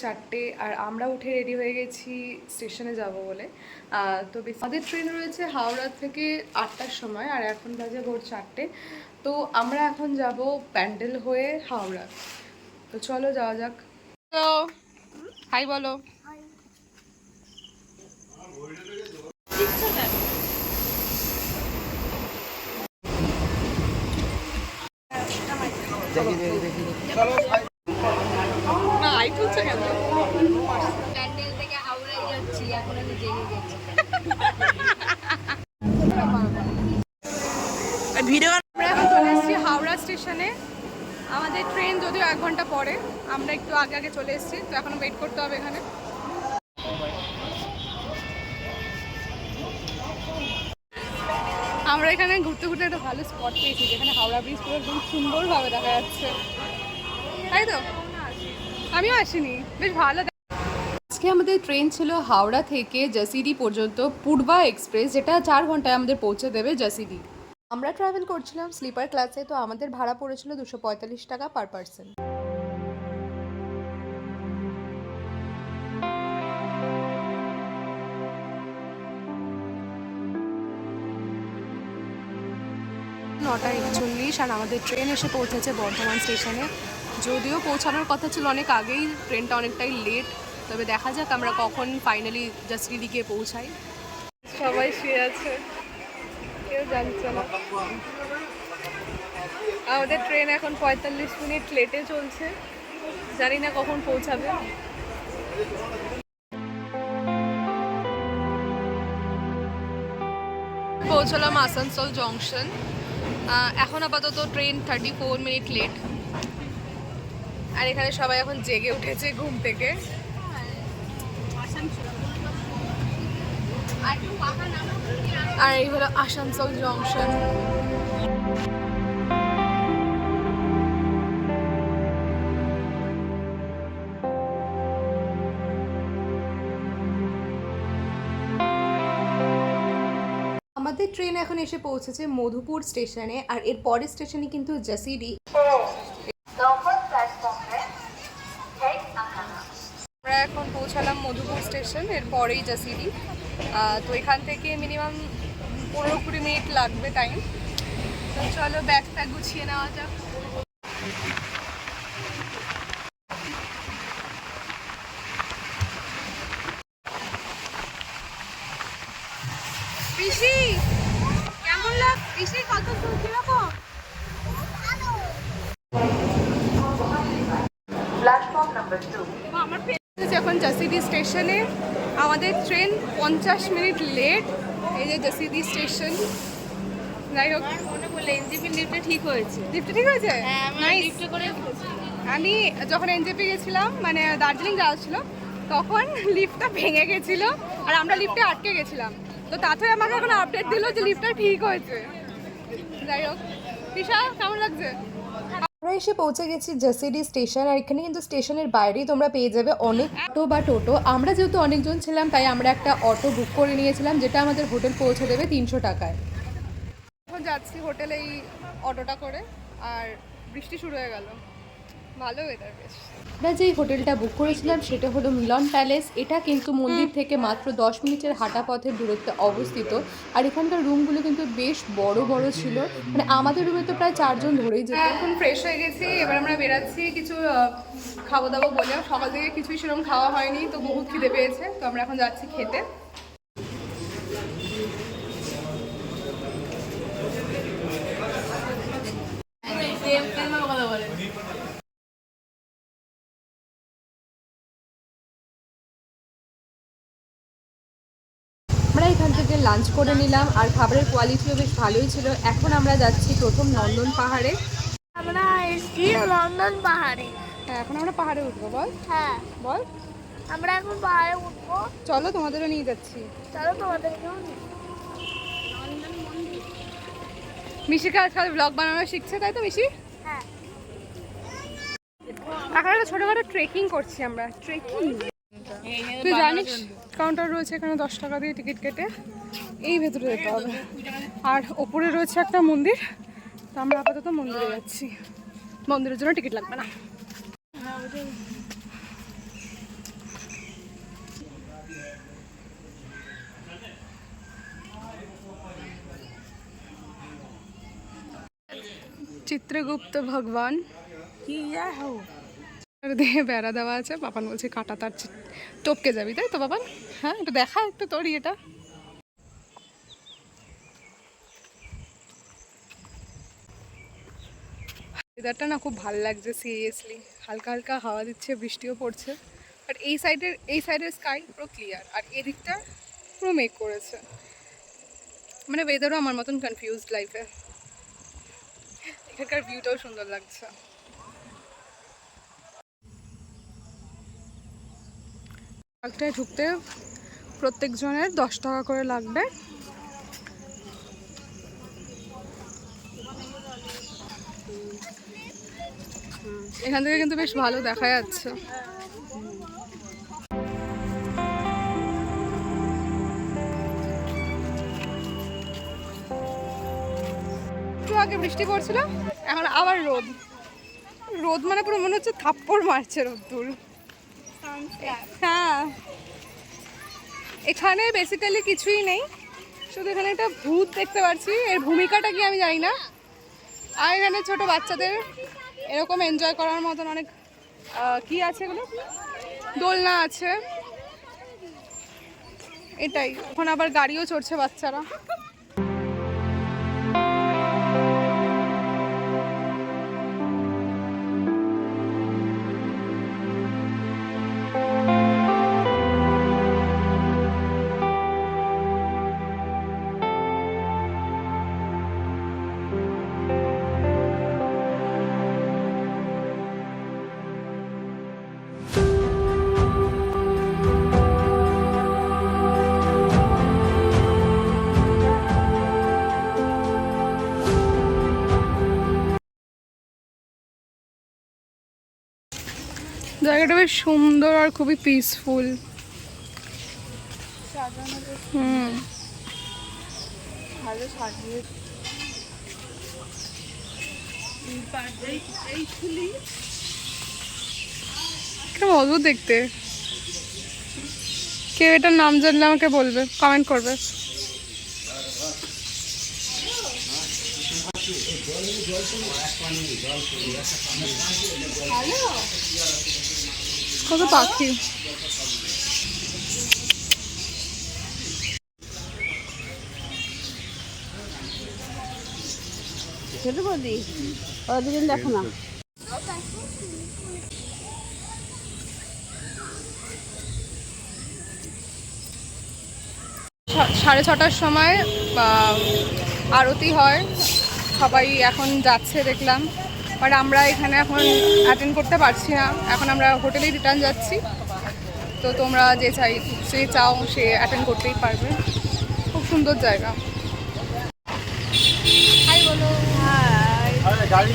4টে আর আমরা উঠে রেডি হয়ে গেছি স্টেশনে যাব বলে। তো আমাদের ট্রেন রয়েছে হাওড়া থেকে 8টার সময় আর এখন বাজে ভোর 4টে। তো আমরা এখন যাব প্যান্ডেল হয়ে হাওড়া। তো চলো যাওয়া যাক। তো হাই বলো। না আই তুলছে কেন? প্যান্ডেল থেকে হাওড়ায় যাচ্ছি, এখন আমি জেগে গেছি। আমরা এখন চলে এসেছি হাওড়া স্টেশনে। আমাদের ট্রেন যদিও 1 ঘন্টা পরে, আমরা একটু আগে আগে চলে এসেছি, তো এখন ওয়েট করতে হবে এখানে। আমরা এখানে ঘুরতে ঘুরতে একটা ভালো স্পট পেয়েছি যেখানে হাওড়া ব্রিজ পুরো একদম সুন্দরভাবে দেখা যাচ্ছে, তাই তো? আমিও আসিনি, বেশ ভালো। আজকে আমাদের ট্রেন ছিল হাওড়া থেকে জাসিডি পর্যন্ত পূর্বা এক্সপ্রেস, যেটা 4 ঘন্টায় আমাদের পৌঁছে দেবে জাসিডি। আমরা ট্রাভেল করছিলাম স্লিপার ক্লাসে, তো আমাদের ভাড়া পড়েছিল 245 টাকা পার পার্সন। নটা 41 আর আমাদের ট্রেন এসে পৌঁছেছে বর্ধমান স্টেশনে। যদিও পৌঁছানোর কথা ছিল অনেক আগেই, ট্রেনটা অনেকটাই লেট, তবে দেখা যাক আমরা কখন ফাইনালি জাসিডি গিয়ে পৌঁছাই। সবাই শুয়ে আছে, কেউ জানছে না। আমাদের ট্রেন এখন 45 মিনিট লেটে চলছে, জানি না কখন পৌঁছাবে। পৌঁছলাম আসানসোল জংশন। এখন আপাতত ট্রেন 34 মিনিট লেট। আর এখানে সবাই এখন জেগে উঠেছে ঘুম থেকে। আর এই হলো আসানসোল জংশন। আমাদের ট্রেন এখন এসে পৌঁছেছে মধুপুর স্টেশনে, আর এর পরের স্টেশনে কিন্তু জাসিডি। আমরা এখন পৌঁছালাম মধুপুর স্টেশন, এর পরেই জাসিডি। তো এখান থেকে মিনিমাম 15-20 মিনিট লাগবে টাইম। তো চলো ব্যাগটা গুছিয়ে নেওয়া যাক। পিসি কেমন লাগ? পিসি কত কিরকম? প্ল্যাটফর্ম নাম্বার 2 আমার এখন জাসিডি স্টেশনে। আমাদের ট্রেন 50 মিনিট লেট। এই যে জাসিডি স্টেশন। যাই হোক, মনে বলে এনজেপি লিফটটা ঠিক হয়েছে। লিফটটা ঠিক হয়েছে? হ্যাঁ, আমি যখন এনজেপি গেছিলাম, মানে দার্জিলিং যাওয়া ছিল, তখন লিফটটা ভেঙে গেছিল আর আমরা লিফটে আটকে গেছিলাম। তো তাতে আমাকে এখন আপডেট দিল যে লিফটটা ঠিক হয়েছে। যাই হোক, তৃষা কেমন লাগছে? আমরা এসে পৌঁছে গেছি জাসিডি স্টেশন, আর এখানে কিন্তু স্টেশনের বাইরেই তোমরা পেয়ে যাবে অনেক অটো বা টোটো। আমরা যেহেতু অনেকজন ছিলাম তাই আমরা একটা অটো বুক করে নিয়েছিলাম, যেটা আমাদের হোটেল পৌঁছে দেবে 300 টাকায়। এখন যাচ্ছি হোটেলে এই অটোটা করে, আর বৃষ্টি শুরু হয়ে গেল, ভালো ওয়েদার বেশ। আমরা যেই হোটেলটা বুক করেছিলাম সেটা হলো মিলন প্যালেস। এটা কিন্তু মন্দির থেকে মাত্র 10 মিনিটের হাঁটা পথের দূরত্বে অবস্থিত। আর এখানকার রুমগুলো কিন্তু বেশ বড় বড় ছিল, মানে আমাদের রুমে তো প্রায় 4 জন ধরেই যেত। এখন ফ্রেশ হয়ে গেছি, এবার আমরা বেরাচ্ছি কিছু খাবো দাবো বলে। সকাল থেকে কিছুই সেরকম খাওয়া হয়নি, তো বহুত খিদে পেয়েছে, তো আমরা এখন যাচ্ছি খেতে। আমরা এখান থেকে লাঞ্চ করে নিলাম, আর খাবারের কোয়ালিটিও বেশ ভালোই ছিল। এখন আমরা যাচ্ছি প্রথম নন্দন পাহাড়ে। আমরা এসছি নন্দন পাহাড়ে। হ্যাঁ, এখন আমরা পাহাড়ে উঠবো। বল। হ্যাঁ বল। আমরা এখন পাহাড়ে উঠবো। চলো তোমাদেরও নিয়ে যাচ্ছি। চলো তোমাদের মিশিকে আজকাল ব্লগ বানানো শিখছে, তাই তো মিশি? হ্যাঁ। এখন একটা ছোটখাটো ট্রেকিং করছি আমরা। ট্রেকিং তুই জানিস কাউন্টার রয়েছে এখানে, 10 টাকা দিয়ে টিকিট কেটে এই ভেতরে যেতে হবে। আর ওপরে রয়েছে একটা মন্দির, তো আমরা আপাতত মন্দিরে যাচ্ছি। মন্দিরের জন্য টিকিট লাগবে না। চিত্রগুপ্ত ভগবান কি হো দিয়ে বেড়া দেওয়া আছে। বাবান বলছে কাটা তার টপকে যাবি, তাই তো বাবান? হ্যাঁ, একটু দেখা একটু তোর এটা। ওয়েদারটা না খুব ভালো লাগছে সিরিয়াসলি। হালকা হালকা হাওয়া দিচ্ছে, বৃষ্টিও পড়ছে। আর এই সাইডের স্কাই পুরো ক্লিয়ার, আর এদিকটা পুরো মেঘ করেছে। মানে ওয়েদারও আমার মতন কনফিউজড লাইফে। এখানকার ভিউটাও সুন্দর লাগছে। পার্কটায় ঢুকতে প্রত্যেকজনের 10 টাকা করে লাগবে। এখান থেকে কিন্তু বেশ ভালো দেখা যাচ্ছে। একটু আগে বৃষ্টি পড়ছিল, এখন আবার রোদ। রোদ মানে পুরো মনে হচ্ছে থাপ্পড় মারছে রোদ্দুর। হ্যাঁ, এখানে বেসিক্যালি কিছুই নেই, শুধু এখানে একটা ভূত দেখতে পাচ্ছি। এর ভূমিকাটা কি আমি জানি না। আর এখানে ছোট বাচ্চাদের এরকম এনজয় করার মতন অনেক কি আছে, এগুলো দোলনা আছে। এটাই, এখন আবার গাড়িও চড়ছে বাচ্চারা। জায়গাটা বেশ সুন্দর আর খুবই পিসফুল। ভালো সাজিয়ে কেমন অদ্ভুত দেখতে। কেউ এটার নাম জানলে আমাকে বলবে, কমেন্ট করবে। কত পাখি। ছোট বৌদি ওরা দুজন দেখো না। 6:30টার সময় আরতি হয়, সবাই এখন যাচ্ছে দেখলাম। বাট আমরা এখানে এখন অ্যাটেন্ড করতে পারছি না, এখন আমরা হোটেলেই রিটার্ন যাচ্ছি। তো তোমরা যে চাও সে অ্যাটেন্ড করতেই পারবে। খুব সুন্দর জায়গা। হাই বলো। হাই।